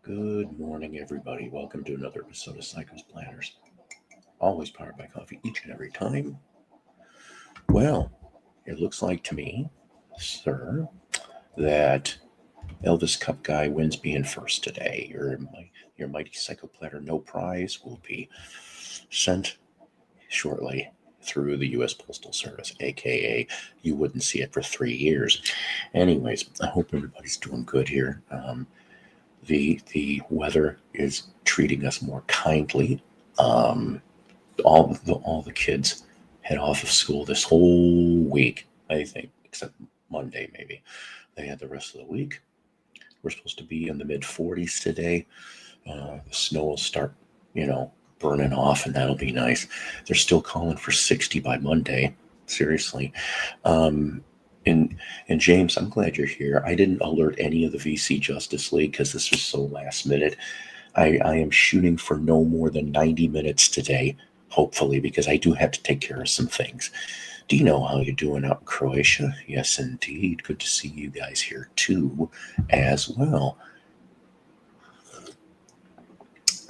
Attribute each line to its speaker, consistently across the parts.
Speaker 1: Good morning, everybody. Welcome to another episode of Psychos Planners. Always powered by coffee each and every time. Well, it looks like to me, sir, that Elvis Cup guy wins being first today. Your mighty Psycho Planner No Prize will be sent shortly through the U.S. Postal Service, aka you wouldn't see it for 3 years. Anyways, I hope everybody's doing good here. The weather is treating us more kindly. Um, all the kids head off of school this whole week, I think, except Monday maybe. They had the rest of the week. We're supposed to be in the mid 40s today. The snow will start, burning off, and that'll be nice. They're still calling for 60 by Monday. Seriously. Um, and and James, I'm glad you're here. I didn't alert any of the VC Justice League because this was so last minute. I am shooting for no more than 90 minutes today, hopefully, because I do have to take care of some things. Do you know how you're doing out in Croatia? Yes, indeed. Good to see you guys here too, as well.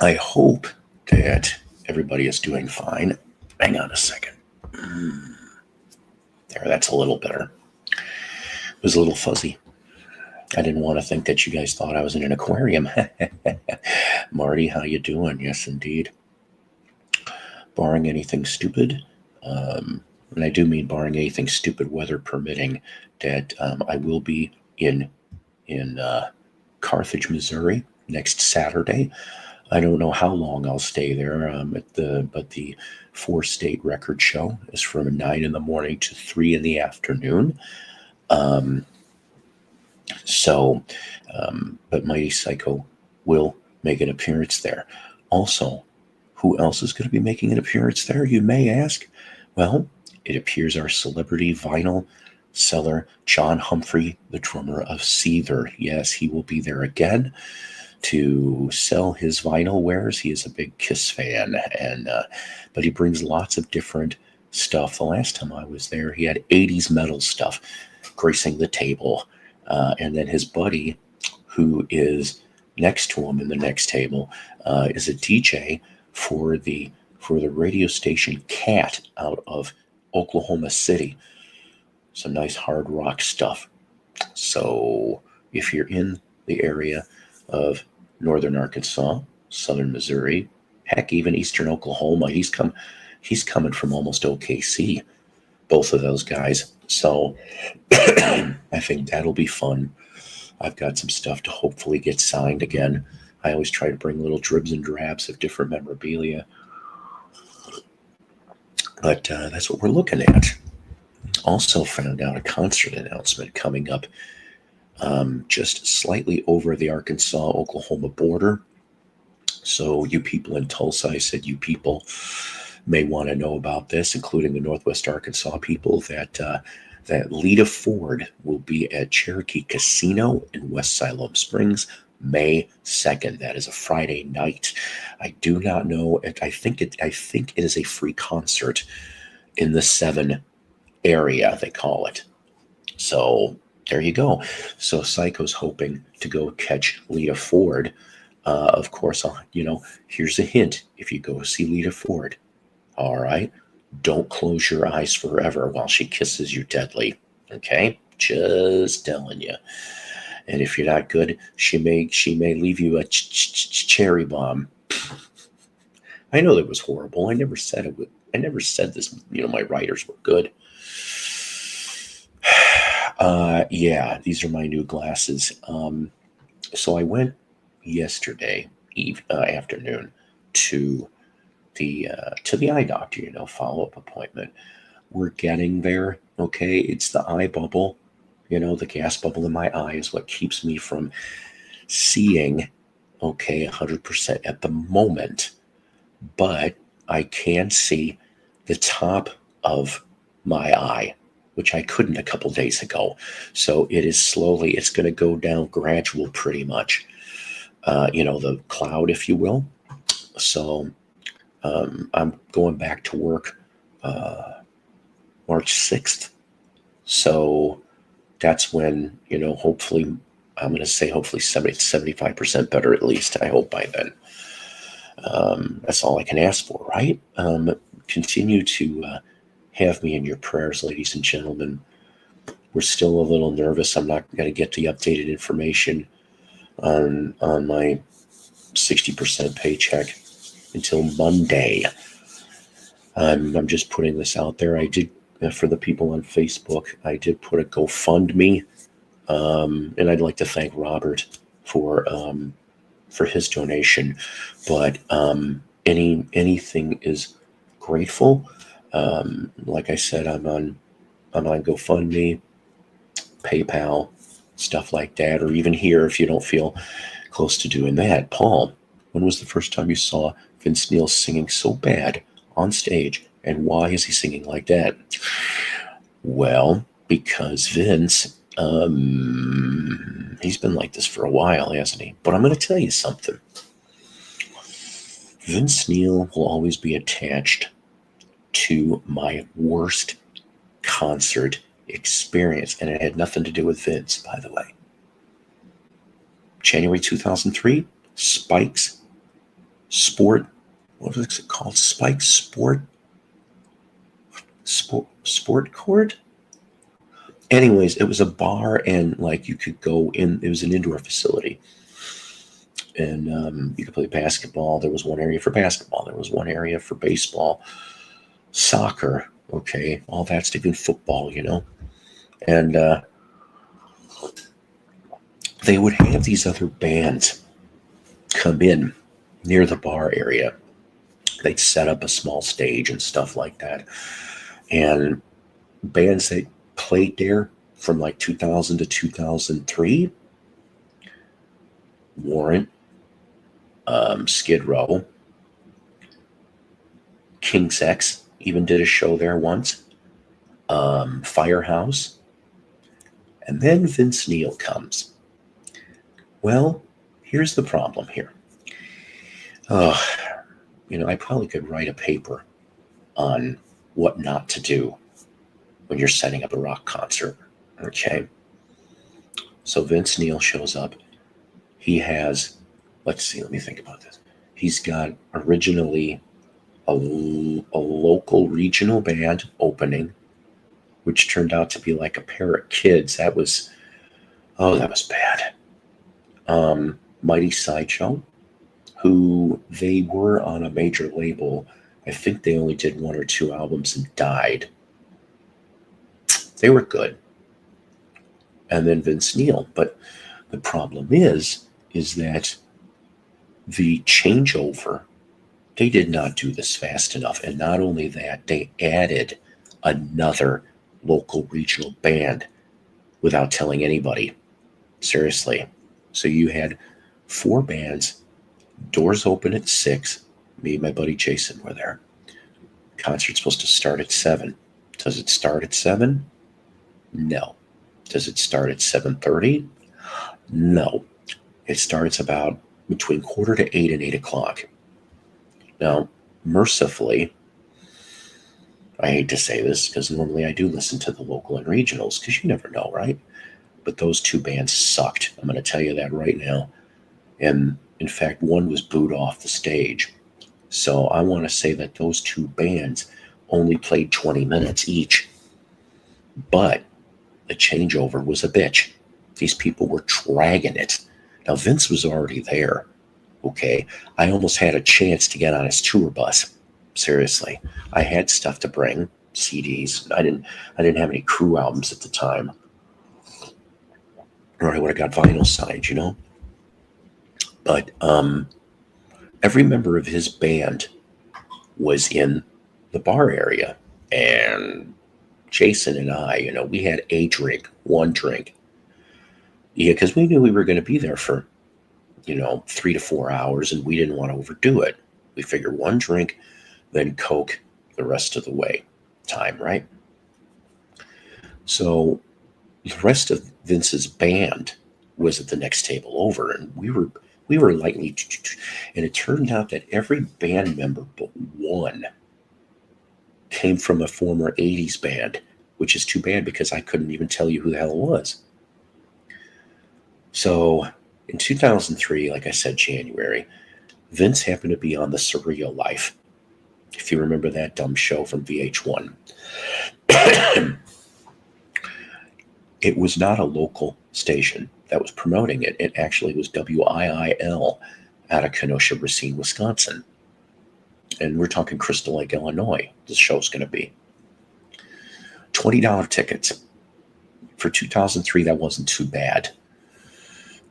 Speaker 1: I hope that everybody is doing fine. Hang on a second. There, that's a little better. It was a little fuzzy. I didn't want to think that you guys thought I was in an aquarium. Marty, how you doing? Yes, indeed. Barring anything stupid, and I do mean barring anything stupid, weather permitting, that I will be in Carthage, Missouri next Saturday. I don't know how long I'll stay there. But the four-state record show is from 9 in the morning to 3 in the afternoon. Um, but Mighty Psycho will make an appearance there. Also, who else is going to be making an appearance there, you may ask? Well, it appears our celebrity vinyl seller, John Humphrey, the drummer of Seether. Yes, he will be there again to sell his vinyl wares. He is a big Kiss fan, but he brings lots of different stuff. The last time I was there, he had 80s metal stuff gracing the table. And then his buddy, who is next to him in the next table, is a DJ for the radio station Cat out of Oklahoma City. Some nice hard rock stuff. So if you're in the area of northern Arkansas, southern Missouri, heck, even eastern Oklahoma, he's coming from almost OKC. Both of those guys. So I think that'll be fun. I've got some stuff to hopefully get signed again. I always try to bring little dribs and drabs of different memorabilia. But that's what we're looking at. Also found out a concert announcement coming up just slightly over the Arkansas-Oklahoma border. So you people in Tulsa, I said you people may want to know about this, including the Northwest Arkansas people, that Lita Ford will be at Cherokee Casino in West Siloam Springs May 2nd. That is a Friday night. I do not know. I think it is a free concert in the 7 area, they call it. So there you go. So Psycho's hoping to go catch Lita Ford. Of course, here's a hint. If you go see Lita Ford, all right, don't close your eyes forever while she kisses you deadly. Okay? Just telling you. And if you're not good, she may leave you a cherry bomb. I know that was horrible. I never said it would. I never said this. My writers were good. Yeah, these are my new glasses. So I went yesterday afternoon to the eye doctor. Follow-up appointment. We're getting there. Okay, it's the eye bubble. The gas bubble in my eye is what keeps me from seeing 100% at the moment. But I can see the top of my eye, which I couldn't a couple days ago. So it's going to go down gradual pretty much. The cloud, if you will. So I'm going back to work March 6th. So that's when, hopefully I'm going to say hopefully 75% better at least. I hope by then. That's all I can ask for, right? Continue to have me in your prayers, ladies and gentlemen. We're still a little nervous. I'm not going to get the updated information on my 60% paycheck until Monday. I'm just putting this out there. I did, for the people on Facebook, I did put a GoFundMe, and I'd like to thank Robert for his donation. But anything is grateful. Like I said, I'm on GoFundMe, PayPal, stuff like that, or even here if you don't feel close to doing that. Paul, when was the first time you saw Vince Neil singing so bad on stage, and why is he singing like that? Well, because Vince, he's been like this for a while, hasn't he? But I'm going to tell you something. Vince Neil will always be attached to my worst concert experience, and it had nothing to do with Vince, by the way. January 2003, Spike's Sport, what was it called? Spike's Sport Court? Anyways, it was a bar, and like you could go in, it was an indoor facility. And you could play basketball. There was one area for basketball. There was one area for baseball, soccer, okay, all that stuff, even football, And they would have these other bands come in near the bar area. They'd set up a small stage and stuff like that. And bands that played there from like 2000 to 2003, Warrant, Skid Row, King Sex even did a show there once, Firehouse, and then Vince Neil comes. Well, here's the problem here. I probably could write a paper on what not to do when you're setting up a rock concert, okay? So Vince Neil shows up. He has, let me think about this. He's got originally a local regional band opening, which turned out to be like a pair of kids. That was bad. Mighty Sideshow, who they were on a major label. I think they only did 1 or 2 albums and died. They were good. And then Vince Neil. But the problem is that the changeover, they did not do this fast enough. And not only that, they added another local regional band without telling anybody. Seriously. So you had 4 bands, doors open at 6. Me and my buddy Jason were there. Concert's supposed to start at 7. Does it start at 7? No. Does it start at 7:30? No. It starts about between 7:45 and 8 o'clock. Now, mercifully, I hate to say this because normally I do listen to the local and regionals because you never know, right? But those 2 bands sucked. I'm going to tell you that right now. And in fact, one was booed off the stage. So I want to say that those 2 bands only played 20 minutes each. But the changeover was a bitch. These people were dragging it. Now, Vince was already there, okay? I almost had a chance to get on his tour bus. Seriously. I had stuff to bring, CDs. I didn't have any Crew albums at the time. Or I would have got vinyl signed, But every member of his band was in the bar area. And Jason and I, we had one drink. Yeah, because we knew we were going to be there for, 3 to 4 hours, and we didn't want to overdo it. We figured one drink, then Coke the rest of the way. Time, right? So the rest of Vince's band was at the next table over, and we were lightly, and it turned out that every band member but one came from a former 80s band, which is too bad because I couldn't even tell you who the hell it was. So in 2003, like I said, January, Vince happened to be on The Surreal Life. If you remember that dumb show from VH1. It was not a local station that was promoting it. It actually was WIIL out of Kenosha, Racine, Wisconsin. And we're talking Crystal Lake, Illinois. This show's going to be $20 tickets. For 2003, that wasn't too bad.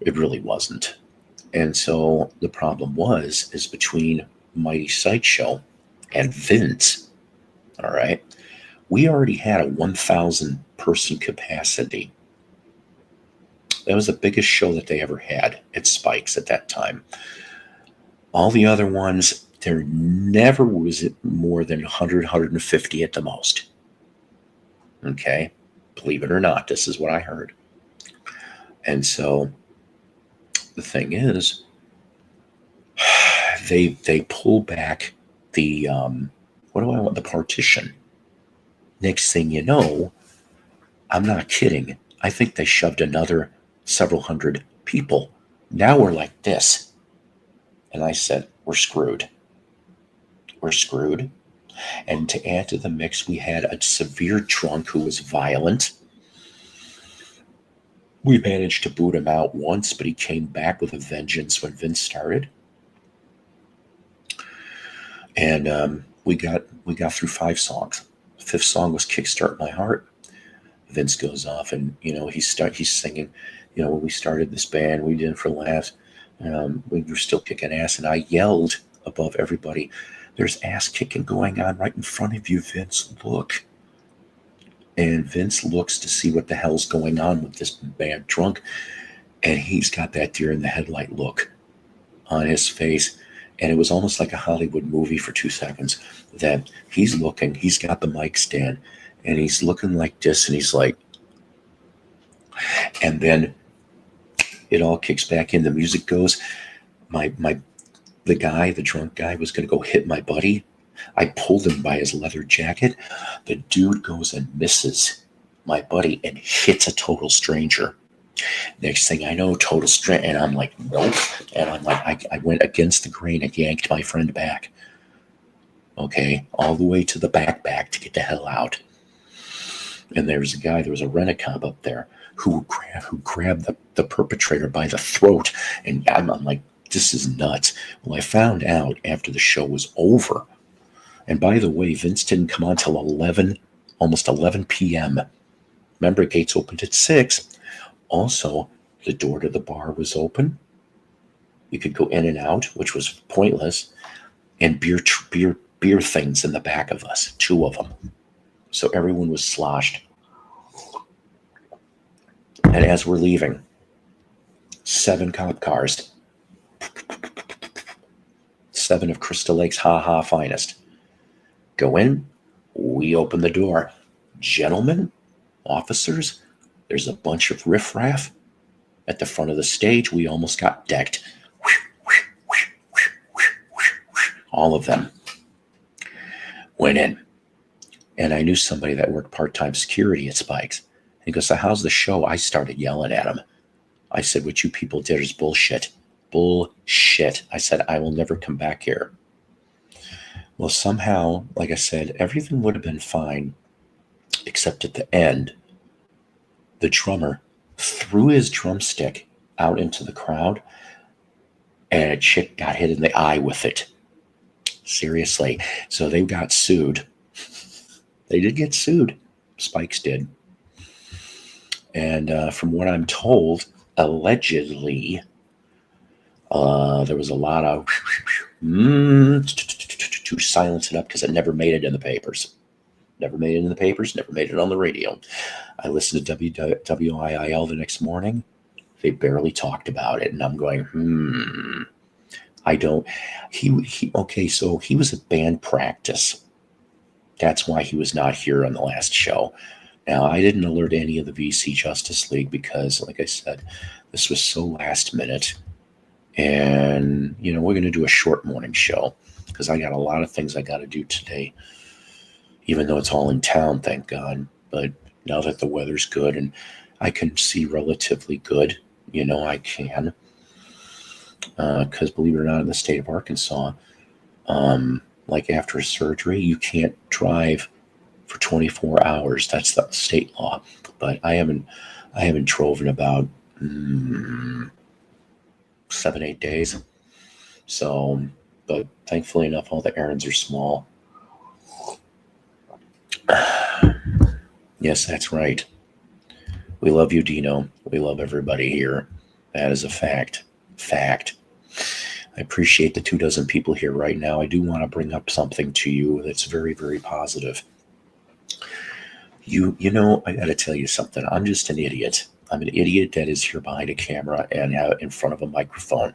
Speaker 1: It really wasn't. And so the problem is between Mighty Sideshow and Vince, all right, we already had a 1,000 person capacity. That was the biggest show that they ever had at Spike's at that time. All the other ones, there never was more than 100, 150 at the most. Okay, believe it or not, this is what I heard. And so the thing is, they pull back the the partition. Next thing you know, I'm not kidding, I think they shoved another several hundred people. Now we're like this. And I said, we're screwed. We're screwed. And to add to the mix, we had a severe drunk who was violent. We managed to boot him out once, but he came back with a vengeance when Vince started. And we got through 5 songs. The 5th song was "Kickstart My Heart." Vince goes off, and he's singing. When we started this band, we did it for laughs. We were still kicking ass, and I yelled above everybody, "There's ass kicking going on right in front of you, Vince. Look." And Vince looks to see what the hell's going on with this bad drunk, and he's got that deer in the headlight look on his face. And it was almost like a Hollywood movie for 2 seconds. That he's looking, he's got the mic stand, and he's looking like this, and he's like, and then it all kicks back in. The music goes. The drunk guy was going to go hit my buddy. I pulled him by his leather jacket. The dude goes and misses my buddy and hits a total stranger. Next thing I know, total stranger, and I'm like, nope. And I'm like, I went against the grain and yanked my friend back. Okay, all the way to the back to get the hell out. And there was a rent-a-cop up there who grabbed the perpetrator by the throat. And I'm like, this is nuts. Well, I found out after the show was over. And by the way, Vince didn't come on till almost 11 p.m. Remember, gates opened at 6. Also, the door to the bar was open. You could go in and out, which was pointless. And beer things in the back of us, 2 of them. So everyone was sloshed. And as we're leaving, 7 cop cars. 7 of Crystal Lake's ha-ha finest. Go in, we open the door. Gentlemen, officers, there's a bunch of riffraff at the front of the stage. We almost got decked. All of them went in. And I knew somebody that worked part-time security at Spike's. And he goes, "So how's the show?" I started yelling at him. I said, "What you people did is bullshit. Bullshit." I said, "I will never come back here." Well, somehow, like I said, everything would have been fine, except at the end, the drummer threw his drumstick out into the crowd, and a chick got hit in the eye with it. Seriously. So they got sued. They did get sued. Spikes did. And from what I'm told, allegedly, there was a lot of to silence it up because it never made it in the papers. Never made it in the papers, never made it on the radio. I listened to WIIL the next morning. They barely talked about it. And I'm going, I don't. Okay, so he was at band practice. That's why he was not here on the last show. Now, I didn't alert any of the VC Justice League because, like I said, this was so last minute. And, we're going to do a short morning show because I got a lot of things I got to do today, even though it's all in town, thank God. But now that the weather's good and I can see relatively good, You know I can. Because believe it or not, in the state of Arkansas, like after surgery, you can't drive for 24 hours. That's the state law. But I haven't drove in about 7, 8 days. So, but thankfully enough, all the errands are small. Yes, that's right. We love you, Dino. We love everybody here. That is a fact. Fact. I appreciate the 2 dozen people here right now. I do want to bring up something to you that's very, very positive. You know, I got to tell you something. I'm just an idiot. I'm an idiot that is here behind a camera and in front of a microphone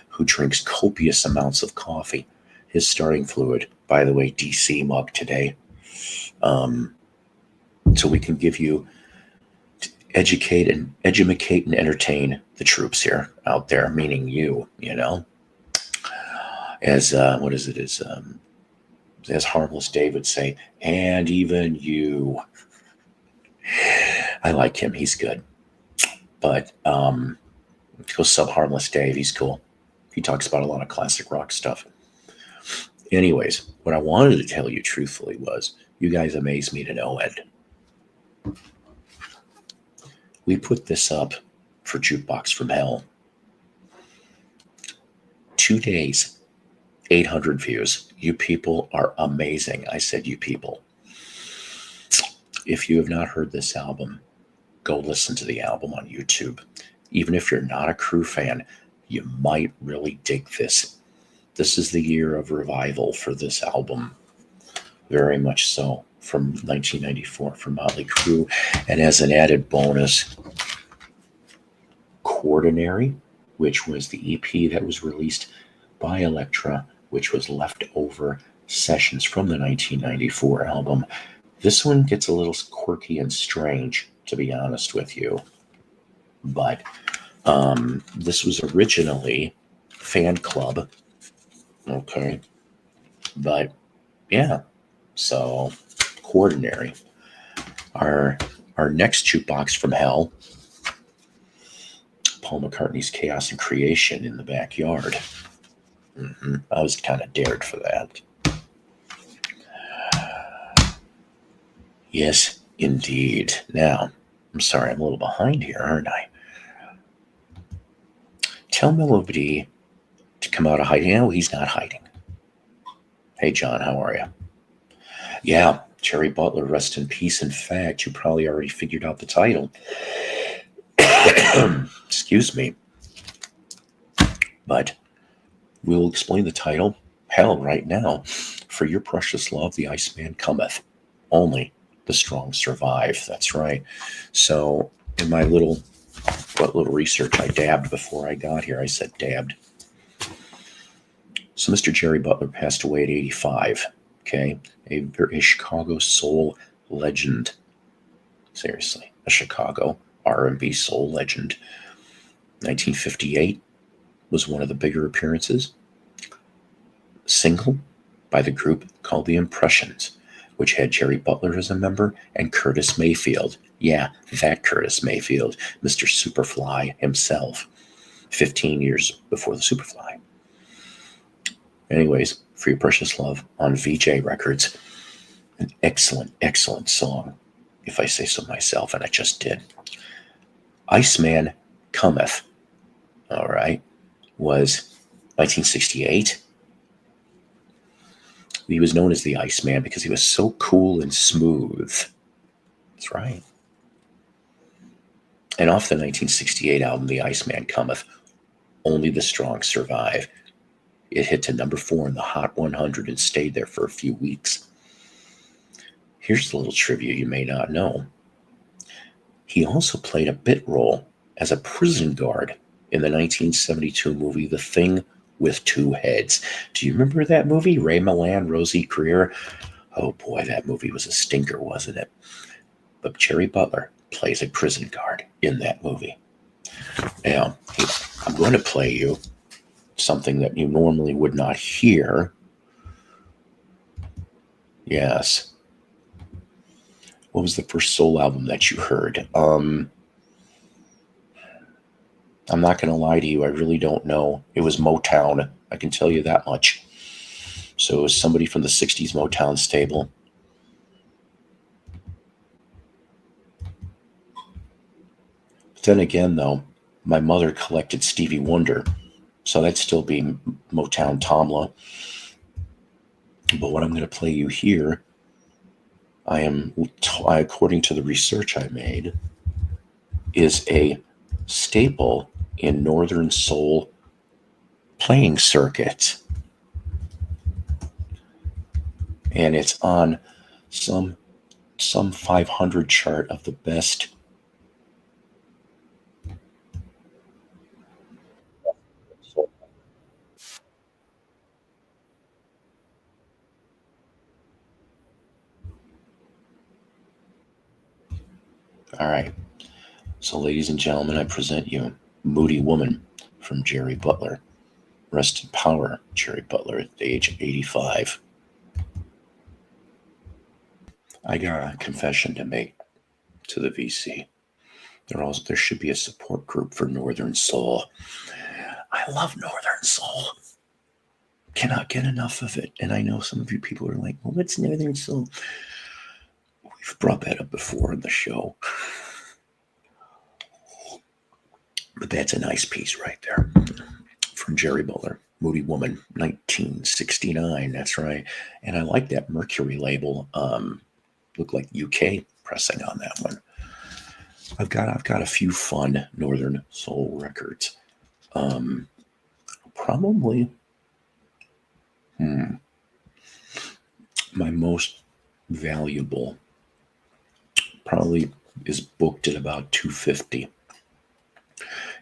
Speaker 1: who drinks copious amounts of coffee. His starting fluid, by the way, DC mug today. Um, so we can give you educate and entertain the troops here out there, meaning you. You know, as what is it? As Harmless Dave would say, and even you. I like him. He's good. But go sub Harmless Dave. He's cool. He talks about a lot of classic rock stuff. Anyways, what I wanted to tell you truthfully was you guys amaze me to no end. We put this up for Jukebox from Hell. 2 days, 800 views. You people are amazing. I said you people. If you have not heard this album, go listen to the album on YouTube. Even if you're not a Crew fan, you might really dig this. This is the year of revival for this album. Very much so. From 1994 from Motley Crue. And as an added bonus, Quaternary, which was the EP that was released by Elektra, which was leftover sessions from the 1994 album. This one gets a little quirky and strange, to be honest with you. But this was originally Fan Club. Okay. But yeah, so Quaternary. Our next Jukebox from Hell, Paul McCartney's Chaos and Creation in the Backyard. I was kind of dared for that. Yes, indeed. Now, I'm sorry, I'm a little behind here, aren't I? Tell Melody to come out of hiding. No, he's not hiding. Hey, John, how are you? Yeah, Jerry Butler, rest in peace. In fact, you probably already figured out the title. Excuse me. But we'll explain the title, hell, right now. For Your Precious Love, the Iceman cometh. Only the strong survive. That's right. So in my little research I dabbed before I got here, I said dabbed. So Mr. Jerry Butler passed away at 85. Okay, a Chicago soul legend. Seriously, a Chicago R&B soul legend. 1958 was one of the bigger appearances. Single by the group called The Impressions, which had Jerry Butler as a member and Curtis Mayfield. Yeah, that Curtis Mayfield, Mr. Superfly himself, 15 years before the Superfly. Anyways, For Your Precious Love on VJ Records. An excellent, excellent song, if I say so myself, and I just did. Iceman Cometh, all right, was 1968. He was known as the Iceman because he was so cool and smooth. That's right. And off the 1968 album, The Iceman Cometh, Only the Strong Survive. It hit to number 4 in the Hot 100 and stayed there for a few weeks. Here's a little trivia you may not know. He also played a bit role as a prison guard in the 1972 movie The Thing with Two Heads. Do you remember that movie? Ray Milland, Rosie Greer. Oh boy, that movie was a stinker, wasn't it? But Jerry Butler plays a prison guard in that movie. Now, I'm going to play you something that you normally would not hear. Yes. What was the first soul album that you heard? I'm not going to lie to you. I really don't know. It was Motown. I can tell you that much. So it was somebody from the 60s Motown stable. But then again, though, my mother collected Stevie Wonder. So that'd still be Motown Tamla. But what I'm going to play you here, according to the research I made, is a staple in Northern Soul playing circuits. And it's on some 500 chart of the best. All right. So, ladies and gentlemen, I present you Moody Woman from Jerry Butler. Rest in power, Jerry Butler, at the age of 85. I got a confession to make to the VC. There should be a support group for Northern Soul. I love Northern Soul. Cannot get enough of it. And I know some of you people are like, well, what's Northern Soul? We've brought that up before in the show. But that's a nice piece right there from Jerry Butler. Moody Woman, 1969. That's right. And I like that Mercury label. Looked like UK pressing on that one. I've got a few fun Northern Soul records. Probably my most valuable probably is booked at about 250.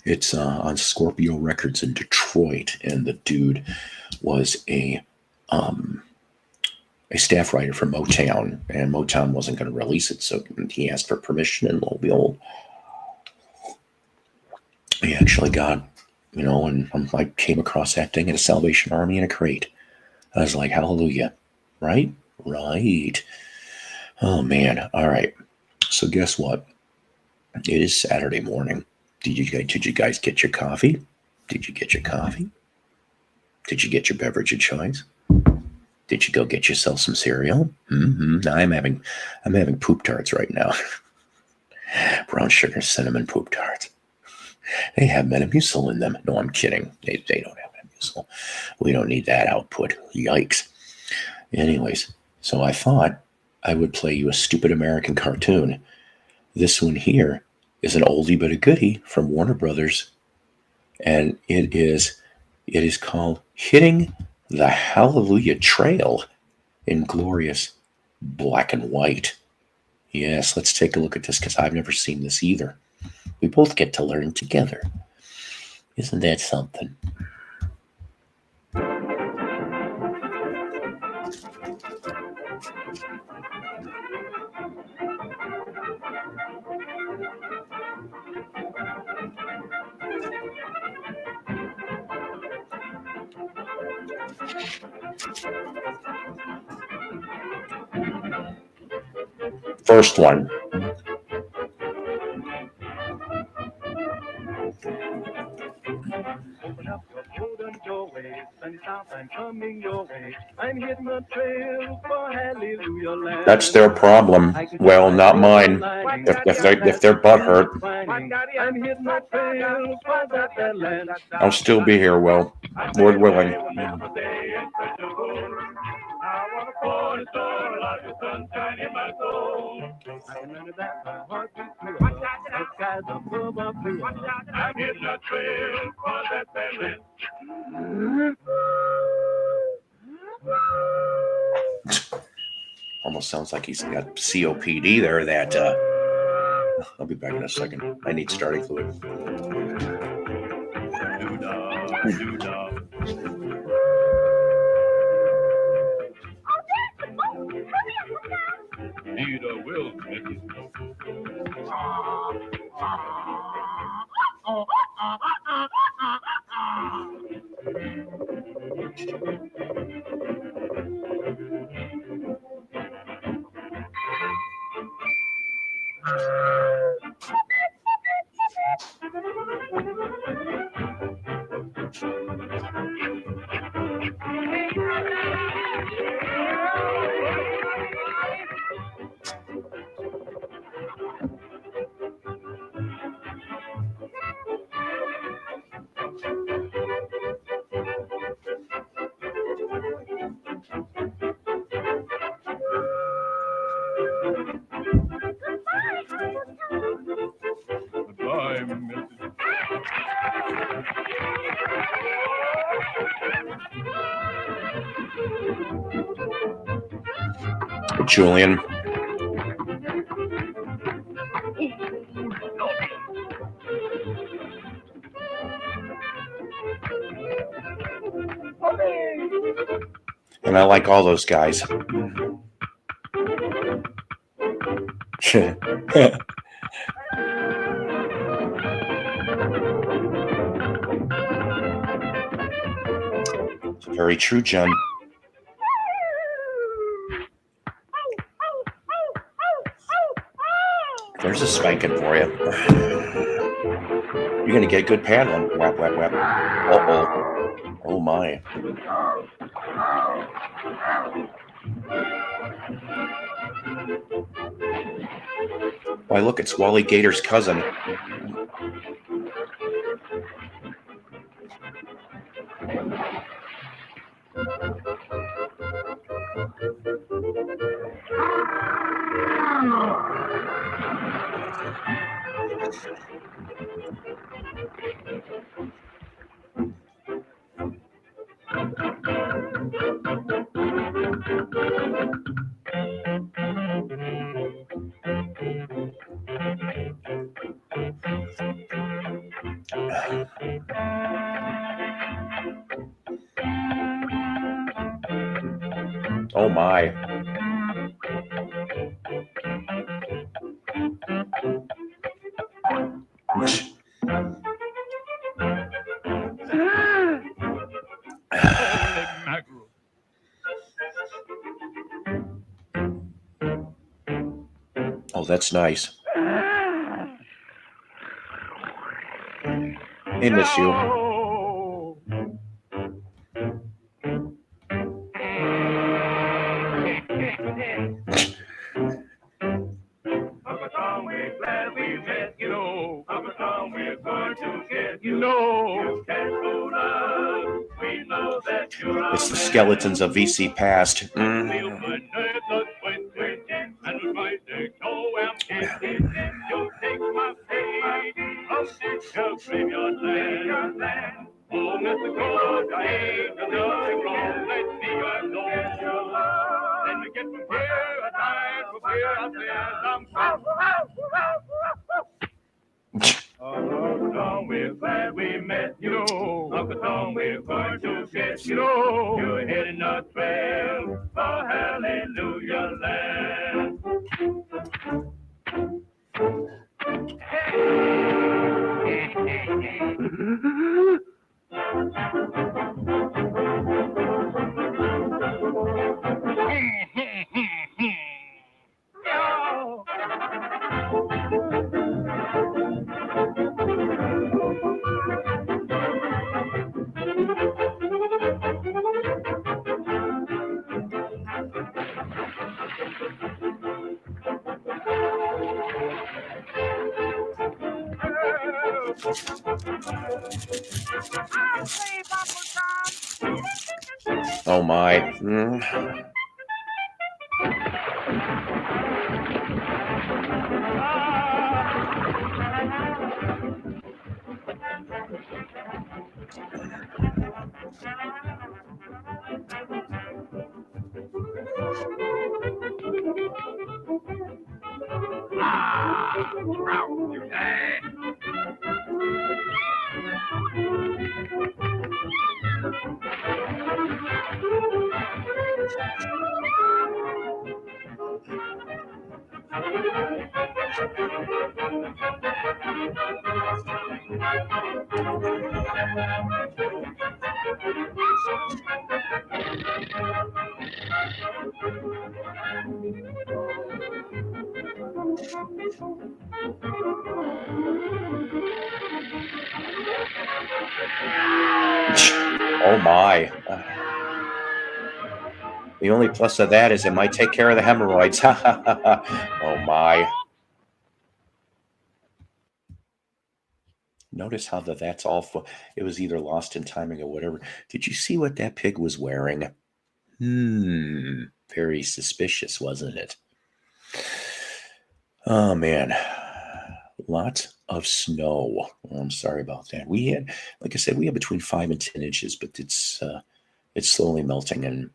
Speaker 1: It's on Scorpio Records in Detroit, and the dude was a staff writer for Motown, and Motown wasn't going to release it, so he asked for permission, and lo and behold, he actually got, and I came across that thing at a Salvation Army in a crate. I was like, hallelujah, right? Right. Oh, man. All right. So guess what? It is Saturday morning. Did you guys get your coffee? Did you get your coffee? Did you get your beverage of choice? Did you go get yourself some cereal? I'm having poop tarts right now. Brown sugar cinnamon poop tarts. They have Metamucil in them. No, I'm kidding. They don't have Metamucil. We don't need that output. Yikes. Anyways, so I thought I would play you a stupid American cartoon. This one here is an oldie but a goodie from Warner Brothers, and it is called Hitting the Hallelujah Trail in glorious black and white. Yes, let's take a look at this because I've never seen this either. We both get to learn together. Isn't that something? First one.
Speaker 2: Open up your golden doorway, sunny southland coming your way. I'm hitting the trail for Hallelujah Land.
Speaker 1: That's their problem. Well, not mine. If their butt hurt,
Speaker 2: I'm hitting the trail for that land.
Speaker 1: I'll still be here. Well, Lord willing.
Speaker 2: I want a cornerstone like the sunshine in my soul. I can remember that my heart beats true. The skies above are blue. I'm hitting the trail for that land.
Speaker 1: Almost sounds like he's got COPD there. That I'll be back in a second. I need starting fluid.
Speaker 2: Peter will make it.
Speaker 1: Julian. And I like all those guys. Very true, John. There's a spanking for you. You're going to get good paddling. Whap, whap, whap. Uh-oh. Oh, my. Why, look, it's Wally Gator's cousin. Oh, my. Oh, that's nice. They miss you. It's the skeletons of VC past.
Speaker 2: We're glad we met you. Uncle Tom, we're going to get you. You're heading a trail for Hallelujah Land.
Speaker 1: Oh, my. Oh, my. The only plus of that is it might take care of the hemorrhoids. Oh, my. Notice how that's all. It was either lost in timing or whatever. Did you see what that pig was wearing? Very suspicious, wasn't it? Oh, man. Lots of snow. Oh, I'm sorry about that. We had, like I said, we had between 5 and 10 inches, but it's slowly melting, and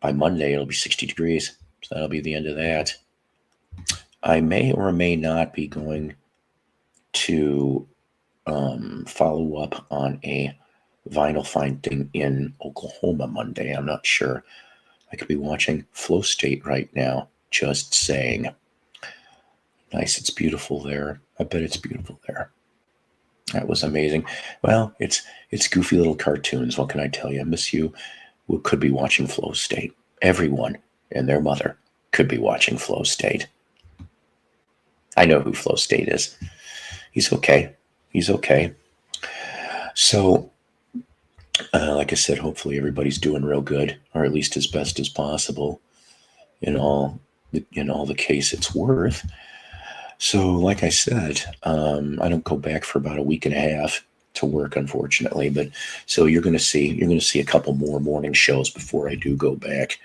Speaker 1: by Monday it'll be 60 degrees. So that'll be the end of that. I may or may not be going to follow up on a vinyl finding in Oklahoma Monday. I'm not sure. I could be watching Flow State right now. Just saying. Nice. It's beautiful there. I bet it's beautiful there. That was amazing. Well, it's goofy little cartoons. What can I tell you? Miss you who could be watching Flow State. Everyone and their mother could be watching Flow State. I know who Flow State is. He's okay. He's okay. So, like I said, hopefully everybody's doing real good, or at least as best as possible in all the case it's worth. So, like I said, I don't go back for about a week and a half to work, unfortunately. But so you're going to see a couple more morning shows before I do go back.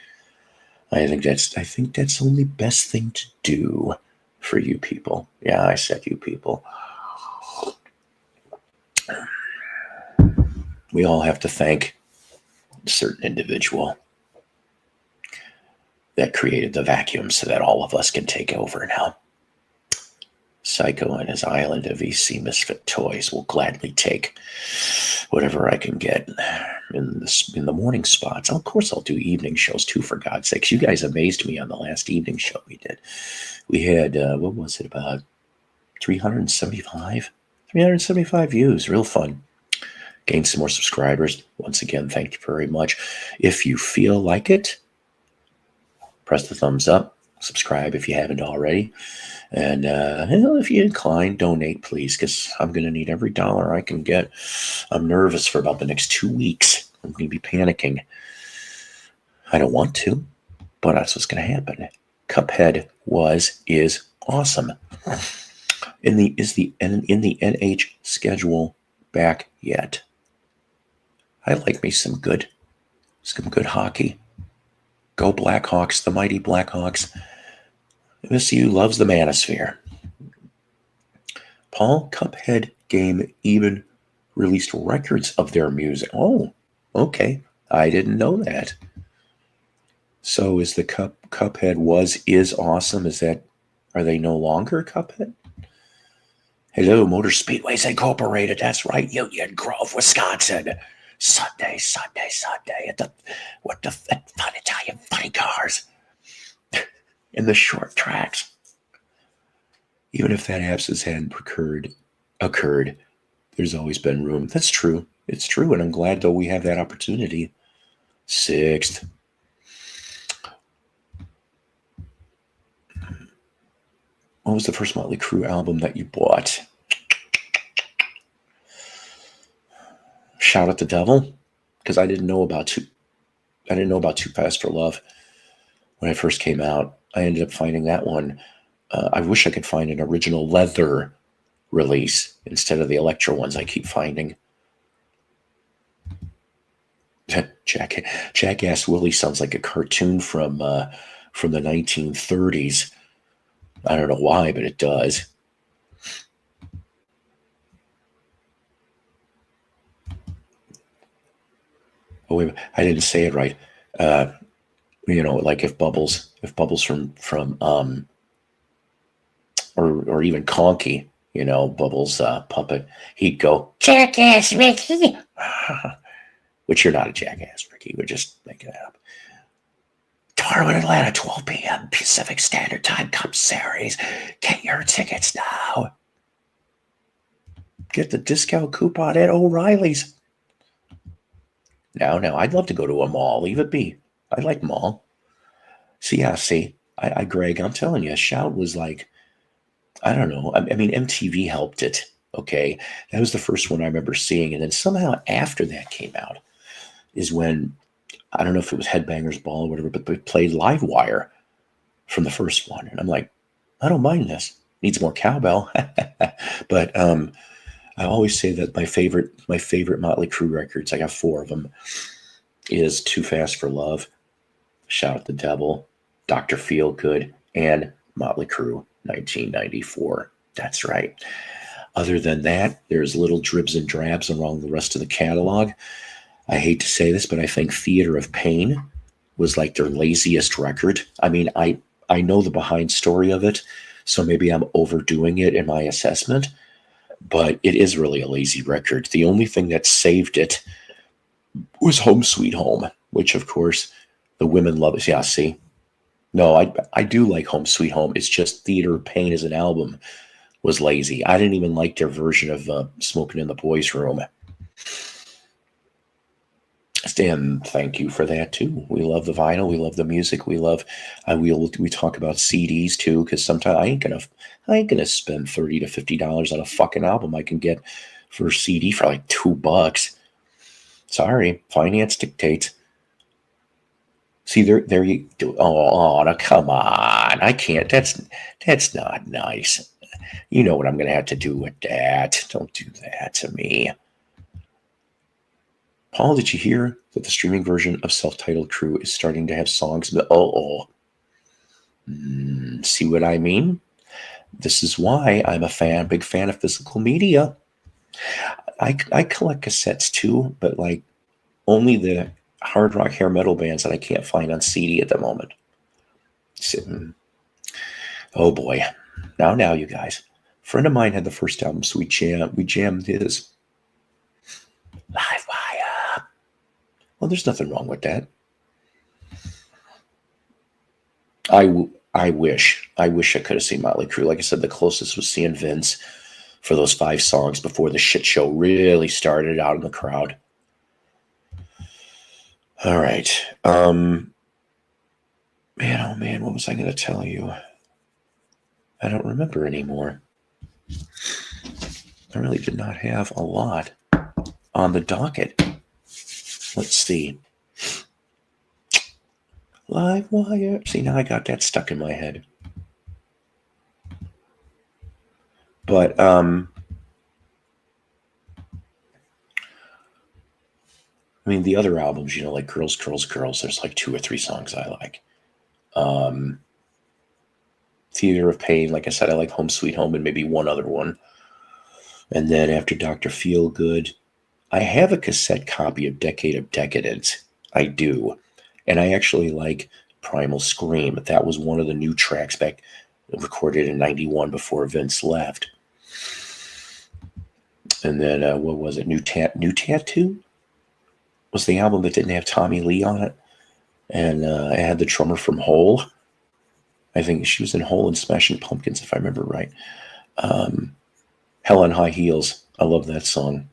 Speaker 1: I think that's the only best thing to do for you people. Yeah, I said you people. We all have to thank a certain individual that created the vacuum so that all of us can take over now. Psycho and his island of EC Misfit toys will gladly take whatever I can get in the morning spots. Of course, I'll do evening shows too, for God's sakes. You guys amazed me on the last evening show we did. We had, what was it, about 375 views. Real fun. Gained some more subscribers. Once again, thank you very much. If you feel like it, press the thumbs up. Subscribe if you haven't already. And if you incline, donate, please, because I'm going to need every dollar I can get. I'm nervous for about the next 2 weeks. I'm going to be panicking. I don't want to, but that's what's going to happen. Cuphead is awesome. In the NH schedule back yet? I like me some good hockey. Go Blackhawks, the mighty Blackhawks. MSU loves the Manosphere. Paul, Cuphead game even released records of their music. Oh, okay. I didn't know that. So is the Cuphead is awesome? Are they no longer Cuphead? Hello, Motor Speedways Incorporated. That's right, Union Grove, Wisconsin. Sunday at the fun Italian funny cars in the short tracks. Even if that abscess hadn't occurred, there's always been room. That's true. It's true, and I'm glad though we have that opportunity. 6th. What was the first Motley Crue album that you bought? Shout at the Devil, because I didn't know about Too Fast for Love when it first came out. I ended up finding that one. I wish I could find an original leather release instead of the Electro ones I keep finding. Jackass Willie sounds like a cartoon from the 1930s. I don't know why, but it does. Oh wait, I didn't say it right. Like if Bubbles from or even Conky, Bubbles puppet, he'd go, "Jackass Ricky," which you're not a jackass, Ricky. We're just making it up. Darwin, Atlanta, 12 p.m. Pacific Standard Time Cup Series. Get your tickets now. Get the discount coupon at O'Reilly's. No, I'd love to go to a mall. Leave it be. I like mall. I Greg, I'm telling you, Shout was like, I don't know. I mean, MTV helped it. Okay, that was the first one I remember seeing, and then somehow after that came out is when, I don't know if it was Headbangers Ball or whatever, but they played Livewire from the first one, and I'm like, I don't mind this. Needs more cowbell, but I always say that my favorite Motley Crue records, I got 4 of them, is Too Fast for Love, Shout at the Devil, Dr. Feelgood, and Motley Crue 1994. That's right. Other than that, there's little dribs and drabs along the rest of the catalog. I hate to say this, but I think Theater of Pain was like their laziest record. I mean, I know the behind story of it, so maybe I'm overdoing it in my assessment, but it is really a lazy record. The only thing that saved it was Home Sweet Home, which of course the women love it. Yeah, see? No, I do like Home Sweet Home. It's just Theater of Pain as an album was lazy. I didn't even like their version of Smoking in the Boys' Room. And thank you for that too. We love the vinyl, we love the music, we love. We talk about CDs too, because sometimes I ain't gonna spend $30 to $50 on a fucking album I can get for a CD for like $2. Sorry, finance dictates. See, there you do. Oh, now come on! I can't. That's not nice. You know what I'm gonna have to do with that. Don't do that to me. Paul, did you hear that the streaming version of Self-Titled Crew is starting to have songs? See what I mean? This is why I'm a big fan of physical media. I collect cassettes too, but like only the hard rock hair metal bands that I can't find on CD at the moment. Oh boy. Now, you guys. A friend of mine had the first album, so we jammed his Live Wire. Well, there's nothing wrong with that. I wish I could have seen Motley Crue. Like I said, the closest was seeing Vince for those 5 songs before the shit show really started out in the crowd. All right. Man, oh man, what was I going to tell you? I don't remember anymore. I really did not have a lot on the docket. Let's see. Live Wire. See, now I got that stuck in my head. But I mean, the other albums, like Girls, Girls, Girls, there's like 2 or 3 songs I like. Theater of Pain, like I said, I like Home Sweet Home and maybe one other one. And then after Dr. Feelgood, I have a cassette copy of Decade of Decadence. I do. And I actually like Primal Scream. That was one of the new tracks back recorded in 91 before Vince left. And then, what was it? New Tattoo? Was the album that didn't have Tommy Lee on it. And it had the drummer from Hole. I think she was in Hole and Smashing Pumpkins, if I remember right. Hell on High Heels. I love that song.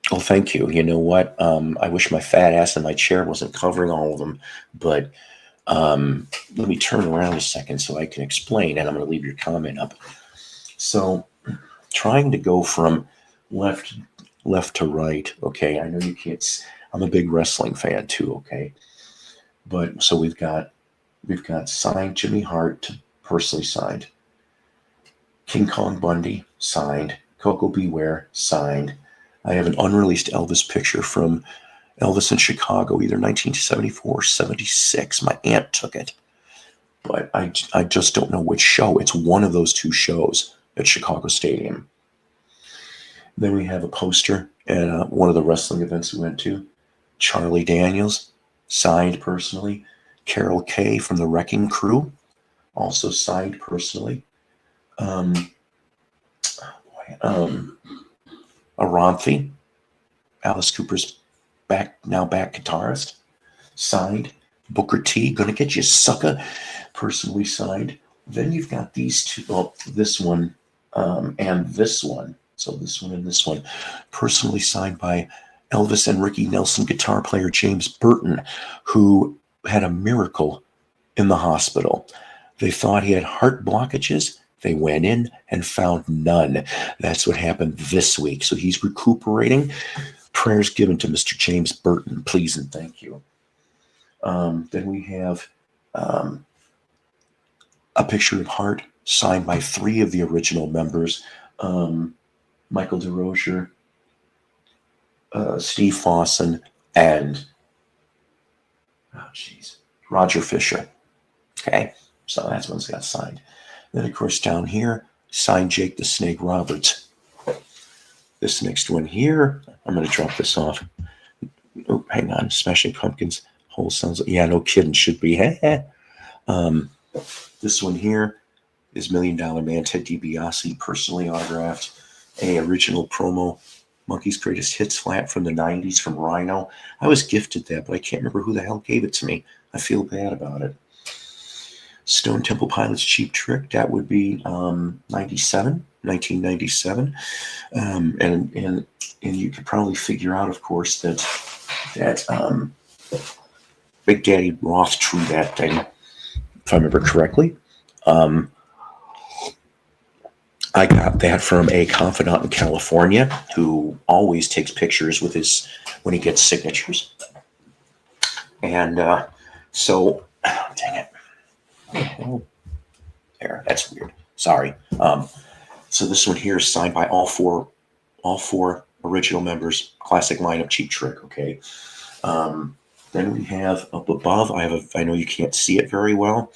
Speaker 1: Well, thank you. You know what? I wish my fat ass in my chair wasn't covering all of them. But let me turn around a second so I can explain, and I'm going to leave your comment up. So, trying to go from left to right. Okay, I know you can't. I'm a big wrestling fan too. Okay, but so we've got signed Jimmy Hart to personally signed. King Kong Bundy signed. Coco Beware signed. I have an unreleased Elvis picture from Elvis in Chicago, either 1974 or 76. My aunt took it, but I just don't know which show. It's one of those 2 shows at Chicago Stadium. Then we have a poster at one of the wrestling events we went to. Charlie Daniels, signed personally. Carol Kay from the Wrecking Crew, also signed personally. Aranthi, Alice Cooper's back guitarist, signed. Booker T, Gonna Get You Sucker, personally signed. Then you've got these 2, this one and this one. So this one and this one, personally signed by Elvis and Ricky Nelson guitar player James Burton, who had a miracle in the hospital. They thought he had heart blockages. They went in and found none. That's what happened this week. So he's recuperating. Prayers given to Mr. James Burton, please and thank you. Then we have a picture of Hart signed by 3 of the original members. Michael DeRozier, Steve Fossen, and Roger Fisher. Okay, so that's one's got signed. Then, of course, down here, signed Jake the Snake Roberts. This next one here, I'm going to drop this off. Oh, hang on, Smashing Pumpkins. Whole sounds, yeah, no kidding, should be. This one here is $1 Million Man Ted DiBiase, personally autographed. A original promo, Monkey's Greatest Hits flat from the 90s from Rhino. I was gifted that, but I can't remember who the hell gave it to me. I feel bad about it. Stone Temple Pilots Cheap Trick, that would be 1997. And you could probably figure out, of course, that Big Daddy Roth drew that thing, if I remember correctly. I got that from a confidant in California who always takes pictures with his when he gets signatures. And so, dang it. Oh, there, that's weird. Sorry. So this one here is signed by all four original members, classic lineup, Cheap Trick. Okay. Then we have up above. I know you can't see it very well,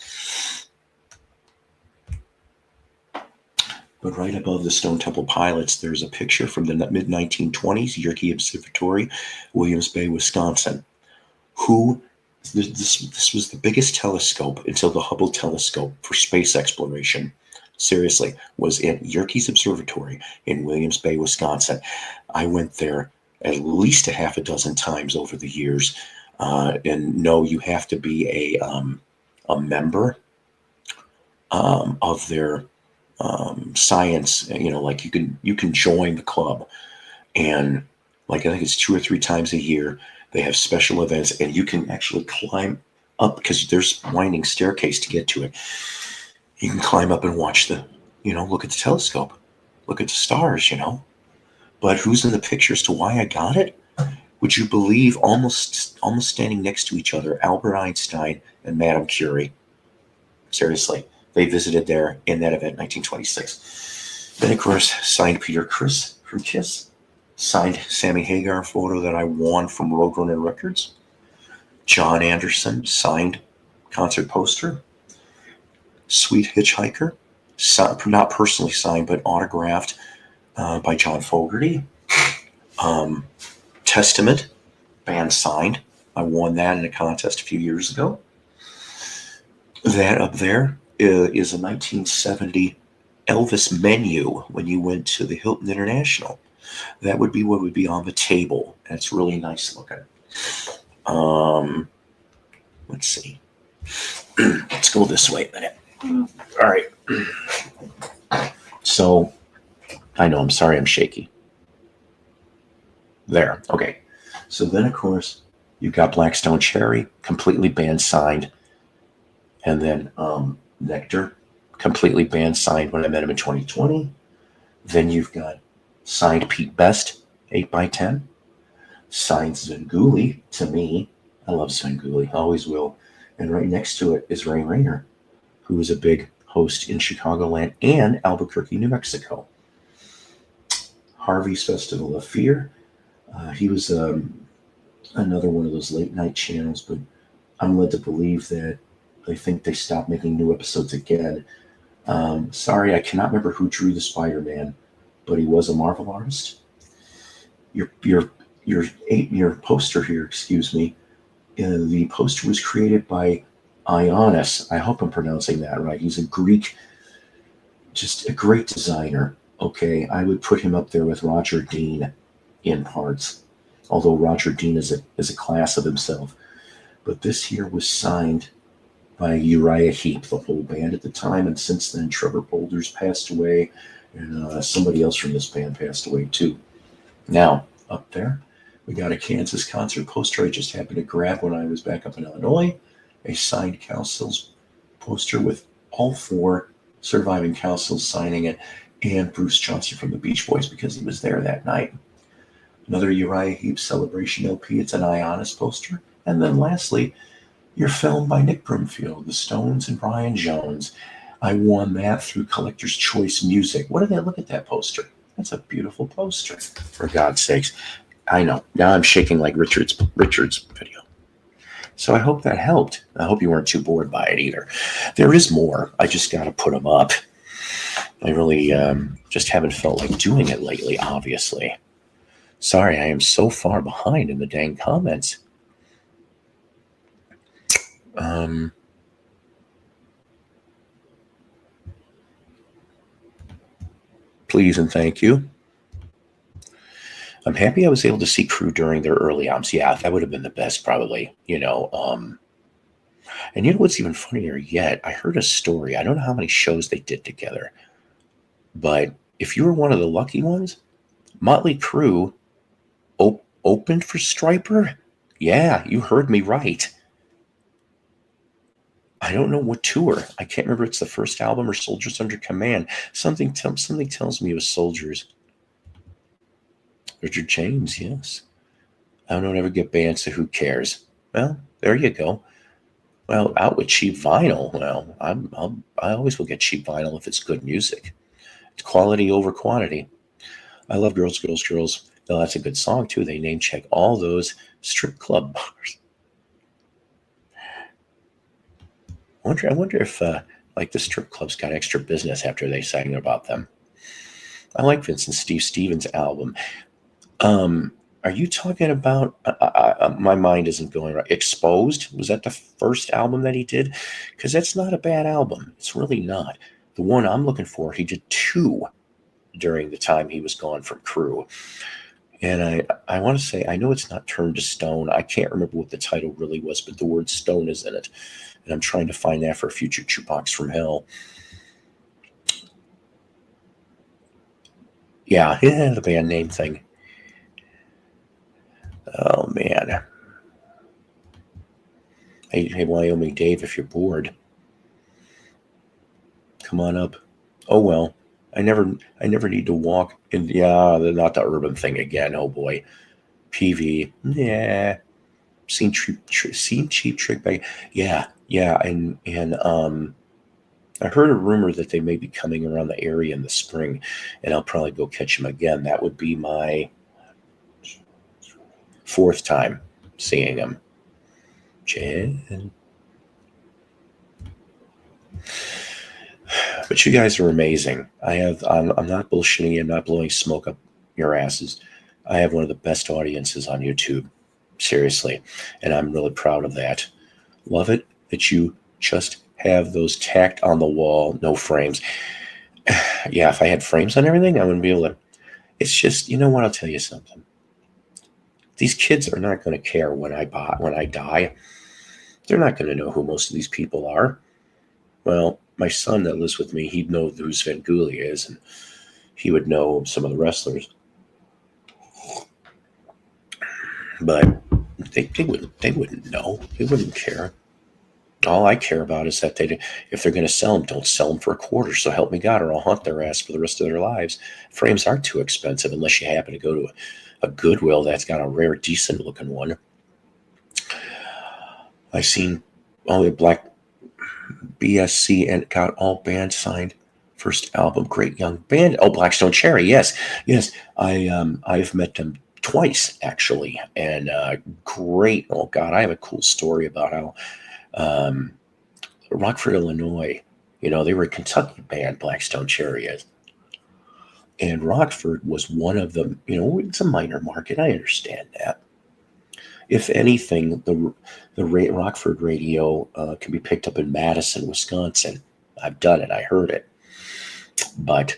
Speaker 1: but right above the Stone Temple Pilots, there's a picture from the mid 1920s, Yerkes Observatory, Williams Bay, Wisconsin. This was the biggest telescope until the Hubble telescope for space exploration. Seriously, was at Yerkes Observatory in Williams Bay, Wisconsin. I went there at least a half a dozen times over the years. And no, you have to be a member of their science. You know, like you can join the club, and like I think it's 2 or 3 times a year they have special events, and you can actually climb up because there's winding staircase to get to it. You can climb up and watch look at the telescope, look at the stars, But who's in the picture as to why I got it? Would you believe almost standing next to each other, Albert Einstein and Madame Curie? Seriously, they visited there in that event, 1926. Then, of course, signed Peter Criss from Kiss. Signed Sammy Hagar photo that I won from Roadrunner Records. John Anderson signed concert poster. Sweet Hitchhiker, not personally signed, but autographed by John Fogerty. Testament, band signed. I won that in a contest a few years ago. That up there is a 1970 Elvis menu when you went to the Hilton International. That would be what would be on the table. That's really nice looking. Let's see. Let's go this way a minute. All right. So, I know, I'm sorry I'm shaky. There. Okay. So then, of course, you've got Blackstone Cherry, completely band signed. And then Nectar, completely band signed when I met him in 2020. Then you've got signed Pete Best, 8x10. Signed Zanguli to me. I love Zanguli, always will. And right next to it is Ray Rayner, who is a big host in Chicagoland and Albuquerque, New Mexico. Harvey's Festival of Fear. He was another one of those late night channels, but I'm led to believe that I think they stopped making new episodes again. Sorry, I cannot remember who drew the Spider-Man, but he was a Marvel artist. Your poster here, excuse me. The poster was created by Ioannis. I hope I'm pronouncing that right. He's a Greek, just a great designer. Okay, I would put him up there with Roger Dean in parts, although Roger Dean is a class of himself. But this here was signed by Uriah Heep, the whole band at the time, and since then Trevor Boulders passed away, and somebody else from this band passed away too. Now, up there, we got a Kansas concert poster I just happened to grab when I was back up in Illinois, a signed Cowsills poster with all 4 surviving Cowsills signing it, and Bruce Johnson from the Beach Boys because he was there that night. Another Uriah Heep Celebration LP, it's an Ioannis poster. And then lastly, your film by Nick Broomfield, The Stones and Brian Jones. I won that through Collector's Choice Music. What did I look at that poster? That's a beautiful poster, for God's sakes. I know. Now I'm shaking like Richard's video. So I hope that helped. I hope you weren't too bored by it either. There is more. I just got to put them up. I really just haven't felt like doing it lately, obviously. Sorry, I am so far behind in the dang comments. Please and thank you. I'm happy I was able to see Crew during their early albums. Yeah, that would have been the best, probably. And you know what's even funnier yet? I heard a story. I don't know how many shows they did together, but if you were one of the lucky ones, Motley Crue opened for Striper. Yeah, you heard me right. I don't know what tour. I can't remember. It's the first album or Soldiers Under Command. Something tells me it was Soldiers. Richard James, yes. I don't ever get bands, so who cares? Well, there you go. Well, out with cheap vinyl. Well, I always will get cheap vinyl if it's good music. It's quality over quantity. I love Girls, Girls, Girls. No, that's a good song too. They name check all those strip club bars. I wonder if like the strip clubs got extra business after they sang about them. I like Vincent Stevens' album. Are you talking about? My mind isn't going right. Exposed, was that the first album that he did? Because that's not a bad album. It's really not. The one I'm looking for, he did 2 during the time he was gone from Crew. And I want to say, I know it's not Turned to Stone. I can't remember what the title really was, but the word stone is in it. And I'm trying to find that for a future Jukebox from Hell. Yeah, the band name thing. Oh, man. Hey, Wyoming Dave, if you're bored, come on up. Oh, well. I never need to walk in. Yeah, not the urban thing again. Oh, boy. PV. Yeah. Seen Cheap Trick by. Yeah. And I heard a rumor that they may be coming around the area in the spring, and I'll probably go catch them again. That would be my 4th time seeing them. Jen. But you guys are amazing. I'm not bullshitting you. I'm not blowing smoke up your asses. I have one of the best audiences on YouTube. Seriously. And I'm really proud of that. Love it that you just have those tacked on the wall, no frames. Yeah, if I had frames on everything, I wouldn't be able to. It's just, you know what? I'll tell you something. These kids are not going to care when I die. They're not going to know who most of these people are. Well, my son that lives with me, he'd know who Svengoolie is, and he would know some of the wrestlers. But they wouldn't know. They wouldn't care. All I care about is that if they're going to sell them, don't sell them for a quarter. So help me God, or I'll hunt their ass for the rest of their lives. Frames aren't too expensive unless you happen to go to a Goodwill that's got a rare, decent looking one. I seen only Black BSC and got all bands signed. First album, great young band. Oh, Blackstone Cherry, yes. I've met them twice actually, and great. Oh God, I have a cool story about how Rockford, Illinois. They were a Kentucky band, Blackstone Cherry is. And Rockford was one of them. It's a minor market. I understand that. If anything, the Rockford radio can be picked up in Madison, Wisconsin. I've done it. I heard it. But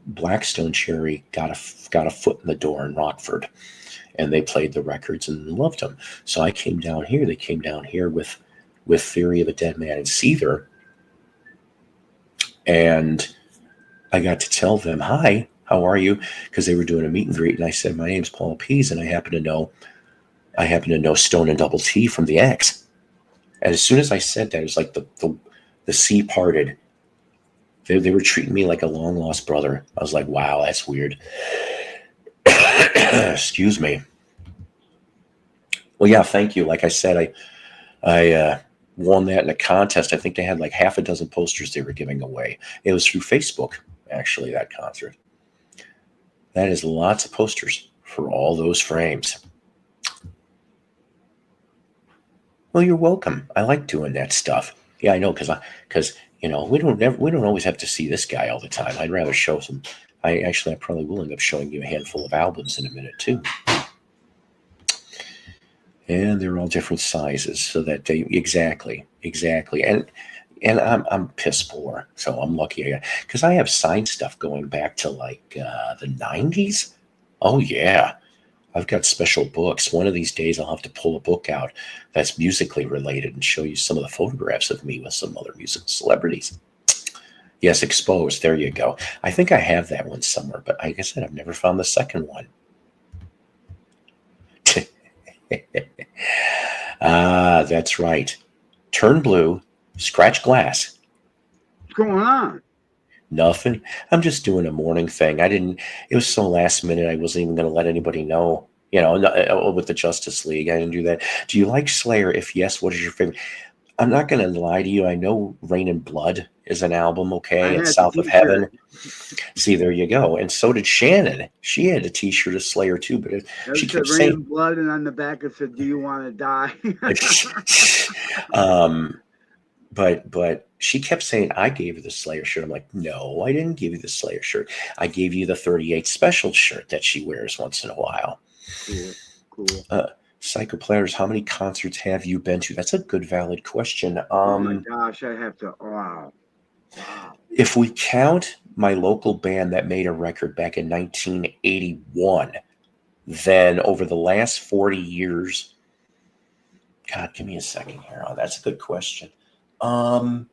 Speaker 1: Blackstone Cherry got a foot in the door in Rockford, and they played the records and loved them. So I came down here. They came down here with Theory of a Dead Man and Seether, and I got to tell them, "Hi, how are you?" Because they were doing a meet and greet, and I said, "My name's Paul Pease, and I happen to know Stone and Double T from the X." And as soon as I said that, it was like the sea parted. They were treating me like a long lost brother. I was like, wow, that's weird. Excuse me. Well, yeah, thank you. Like I said, I won that in a contest. I think they had like half a dozen posters they were giving away. It was through Facebook, actually, that concert. That is lots of posters for all those frames. Well, you're welcome. I like doing that stuff. Yeah, I know, because we don't always have to see this guy all the time. I'd rather show some. I probably will end up showing you a handful of albums in a minute too. And they're all different sizes, so that they exactly. And I'm piss poor, so I'm lucky because I have signed stuff going back to like the '90s. Oh yeah, I've got special books. One of these days, I'll have to pull a book out that's musically related and show you some of the photographs of me with some other musical celebrities. Yes, exposed. There you go. I think I have that one somewhere, but like I said, I've never found the second one. Ah, that's right. Turn blue, scratch glass.
Speaker 3: What's going on?
Speaker 1: Nothing. I'm just doing a morning thing. I didn't. It was so last minute. I wasn't even going to let anybody know. With the Justice League, I didn't do that. Do you like Slayer? If yes, what is your favorite? I'm not going to lie to you. I know Rain and Blood is an album, okay, and South of Heaven. See, there you go. And so did Shannon. She had a T-shirt of Slayer too, but she kept saying
Speaker 3: Rain and Blood, and on the back it said, "Do you want to die?"
Speaker 1: But she kept saying, I gave you the Slayer shirt. I'm like, no, I didn't give you the Slayer shirt. I gave you the 38 special shirt that she wears once in a while.
Speaker 3: Cool.
Speaker 1: Psycho Players, how many concerts have you been to? That's a good, valid question.
Speaker 3: Oh my gosh, I have to. Wow.
Speaker 1: If we count my local band that made a record back in 1981, then over the last 40 years, God, give me a second here. Oh, that's a good question. I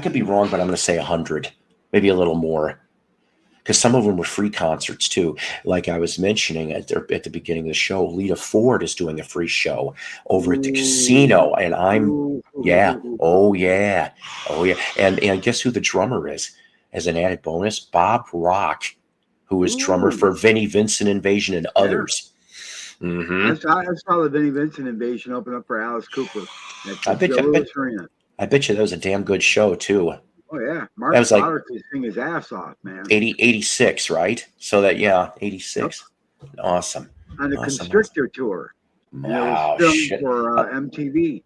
Speaker 1: could be wrong, but I'm going to say 100, maybe a little more, because some of them were free concerts too. Like I was mentioning at the beginning of the show, Lita Ford is doing a free show over at the casino, and oh yeah, and guess who the drummer is? As an added bonus, Bob Rock, who is drummer for Vinnie Vincent Invasion and others. Mm-hmm.
Speaker 3: I saw the Vinnie Vincent Invasion open up for Alice Cooper.
Speaker 1: I bet you that was a damn good show too.
Speaker 3: Oh yeah, Mark Slaughter could sing his ass off, man.
Speaker 1: 86, right? So that 86. Yep. Awesome.
Speaker 3: On the Constrictor tour.
Speaker 1: Wow,
Speaker 3: and it was filmed for MTV.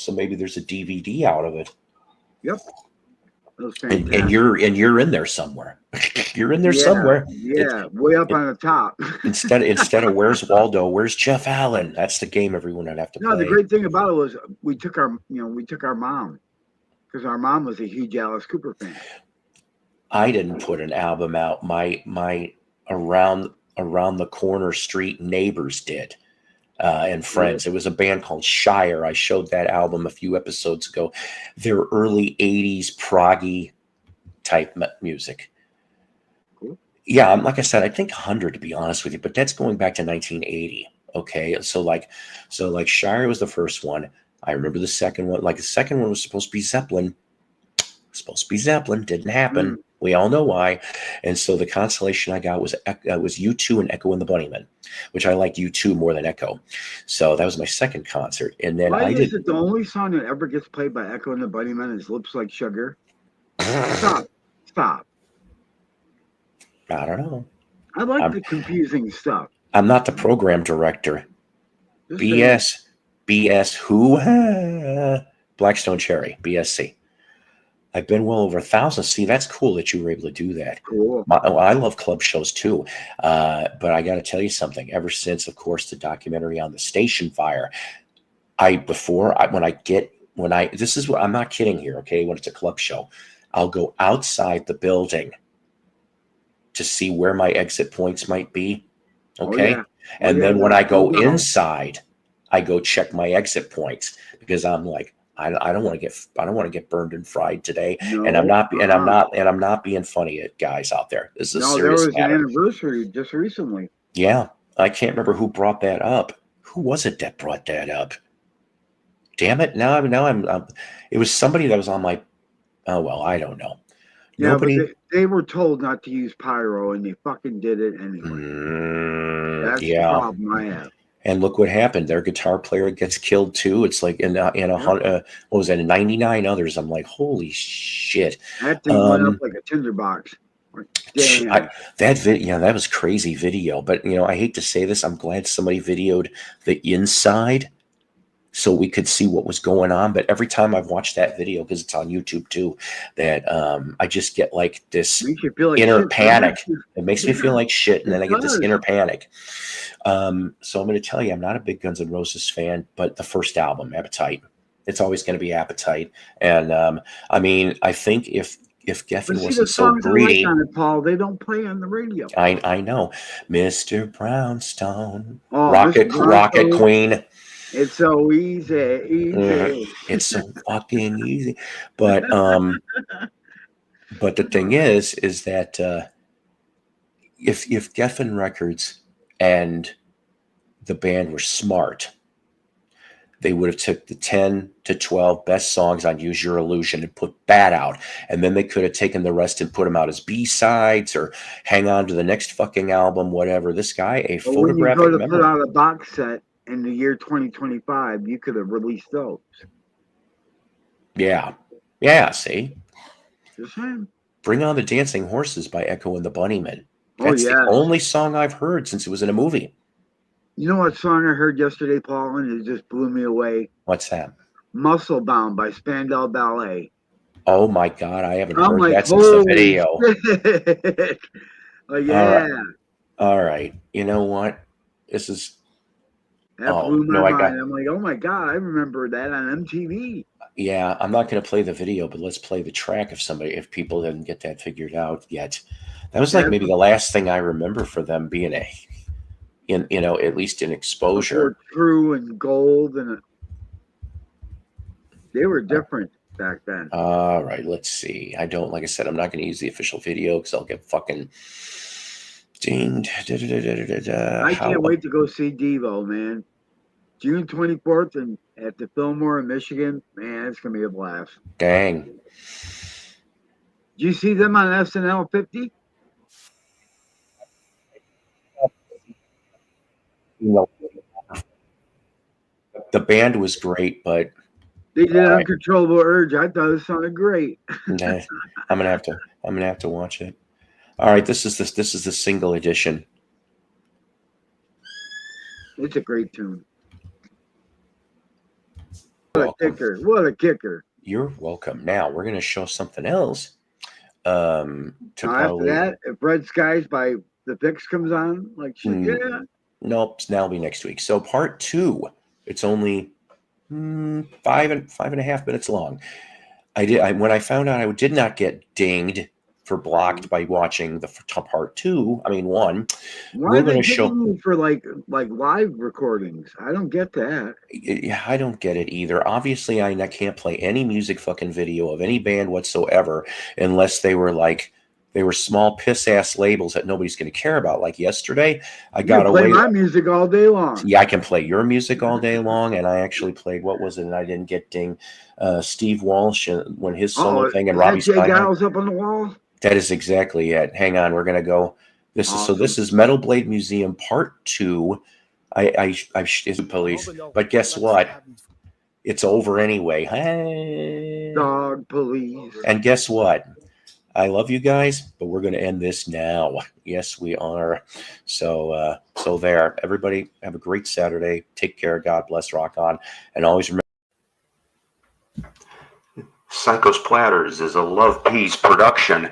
Speaker 1: So maybe there's a DVD out of it.
Speaker 3: Yep.
Speaker 1: And you're in there somewhere. You're in there somewhere.
Speaker 3: Yeah, way up on the top.
Speaker 1: instead of Where's Waldo, where's Jeff Allen? That's the game everyone would have to play.
Speaker 3: No, the great thing about it was we took our mom, because our mom was a huge Alice Cooper fan.
Speaker 1: I didn't put an album out. My around the corner street neighbors did. And friends. It was a band called Shire. I showed that album a few episodes ago. Their early 80s proggy type music.
Speaker 3: Cool.
Speaker 1: Yeah, like I said, I think 100 to be honest with you, but that's going back to 1980. Okay, so like Shire was the first one. I remember the second one. Like the second one was supposed to be Zeppelin. Didn't happen. We all know why. And so the consolation I got was U2 and Echo and the Bunnymen, which I liked U2 more than Echo. So that was my second concert. And then
Speaker 3: why is it the only song that ever gets played by Echo and the Bunnymen is Lips Like Sugar? Stop.
Speaker 1: I don't know.
Speaker 3: I like the confusing stuff.
Speaker 1: I'm not the program director. BS who? Blackstone Cherry, BSC. I've been well over 1,000. See, that's cool that you were able to do that.
Speaker 3: Cool.
Speaker 1: I love club shows too. But I got to tell you something. Ever since, of course, the documentary on the station fire, I'm not kidding here, okay? When it's a club show, I'll go outside the building to see where my exit points might be. Okay. And then when I go inside, I go check my exit points because I'm like, I don't want to get burned and fried today. No, and I'm not being funny at guys out there. This is a serious matter.
Speaker 3: There was an anniversary just recently.
Speaker 1: Yeah. I can't remember who brought that up. Who was it that brought that up? Damn it. Now I'm it was somebody that was on my, I don't know.
Speaker 3: Yeah, nobody, but they were told not to use pyro and they fucking did it anyway. That's the problem I have.
Speaker 1: And look what happened. Their guitar player gets killed too. It's like in 99 others. I'm like, holy shit.
Speaker 3: That thing went up like a tinderbox.
Speaker 1: That was crazy video. But I hate to say this. I'm glad somebody videoed the inside so we could see what was going on. But every time I've watched that video, because it's on YouTube too, that I just get like this
Speaker 3: Makes you feel like
Speaker 1: inner
Speaker 3: shit.
Speaker 1: panic. It makes me
Speaker 3: Yeah,
Speaker 1: feel like shit, and then
Speaker 3: it
Speaker 1: I get this
Speaker 3: does.
Speaker 1: inner panic. So I'm going to tell you, I'm not a big Guns N' Roses fan, but the first album, Appetite, it's always going to be Appetite. And I mean, I think if Geffen
Speaker 3: But see, the
Speaker 1: wasn't so
Speaker 3: songs I like
Speaker 1: greedy,
Speaker 3: on it, Paul, they don't play on the radio.
Speaker 1: I know, Mr. Brownstone,
Speaker 3: Oh,
Speaker 1: Rocket
Speaker 3: Mr. Brownstone,
Speaker 1: Queen.
Speaker 3: it's so easy.
Speaker 1: It's so fucking easy. But the thing is that if Geffen Records and the band were smart, they would have took the 10 to 12 best songs on Use Your Illusion and put that out. And then they could have taken the rest and put them out as B-sides or hang on to the next fucking album, whatever. This guy, a
Speaker 3: But when you go
Speaker 1: photographic
Speaker 3: to
Speaker 1: memory.
Speaker 3: put out a box set in the year 2025, you could have released those.
Speaker 1: Yeah. Yeah, see?
Speaker 3: Just saying.
Speaker 1: Bring On the Dancing Horses by Echo and the Bunnymen.
Speaker 3: Oh,
Speaker 1: That's
Speaker 3: yes.
Speaker 1: the only song I've heard since it was in a movie.
Speaker 3: You know what song I heard yesterday, Paul, and it just blew me away?
Speaker 1: What's that?
Speaker 3: Muscle Bound by Spandau Ballet.
Speaker 1: Oh my God, I haven't
Speaker 3: I'm
Speaker 1: heard
Speaker 3: like,
Speaker 1: that since the video.
Speaker 3: shit. Oh, yeah.
Speaker 1: All right. You know what? This is.
Speaker 3: That blew my mind. I'm like, oh my God, I remember that on MTV.
Speaker 1: Yeah, I'm not going to play the video, but let's play the track if people didn't get that figured out yet. That was like maybe the last thing I remember for them being at least in exposure.
Speaker 3: True and Gold, and they were different back then.
Speaker 1: All right, let's see. Like I said, I'm not going to use the official video because I'll get fucking dinged.
Speaker 3: I can't wait to go see Devo, man. June 24th and at the Fillmore in Michigan. Man, it's going to be a blast.
Speaker 1: Dang.
Speaker 3: Did you see them on SNL 50?
Speaker 1: The band was great, but
Speaker 3: they did Uncontrollable Urge. I thought it sounded great.
Speaker 1: I'm gonna have to watch it. All right, this is the single edition.
Speaker 3: It's a great tune. What a kicker! What a kicker!
Speaker 1: You're welcome. Now we're gonna show something else.
Speaker 3: After that, if Red Skies by the Fix comes on, like shit, yeah.
Speaker 1: Nope, that'll be next week. So part 2, it's only 5.5 minutes long. When I found out I did not get dinged for blocked by watching the part 2. I mean, 1.
Speaker 3: Why are they dinging for like live recordings? I don't get that.
Speaker 1: Yeah, I don't get it either. Obviously, I can't play any music fucking video of any band whatsoever unless they were small piss ass labels that nobody's going to care about. Like yesterday, I got away.
Speaker 3: Play my music all day long.
Speaker 1: Yeah, I can play your music all day long, and I actually played what was it? And I didn't get dinged. Steve Walsh when his solo thing and Robbie
Speaker 3: Jay Giles up on the wall.
Speaker 1: That is exactly it. Hang on, we're going to go. This is Metal Blade Museum Part 2. I is police, but guess what? It's over anyway. Hey,
Speaker 3: dog police.
Speaker 1: And guess what? I love you guys, but we're going to end this now. Yes, we are. So there. Everybody have a great Saturday. Take care. God bless. Rock on. And always remember, Psycho's Platters is a Love Peace production.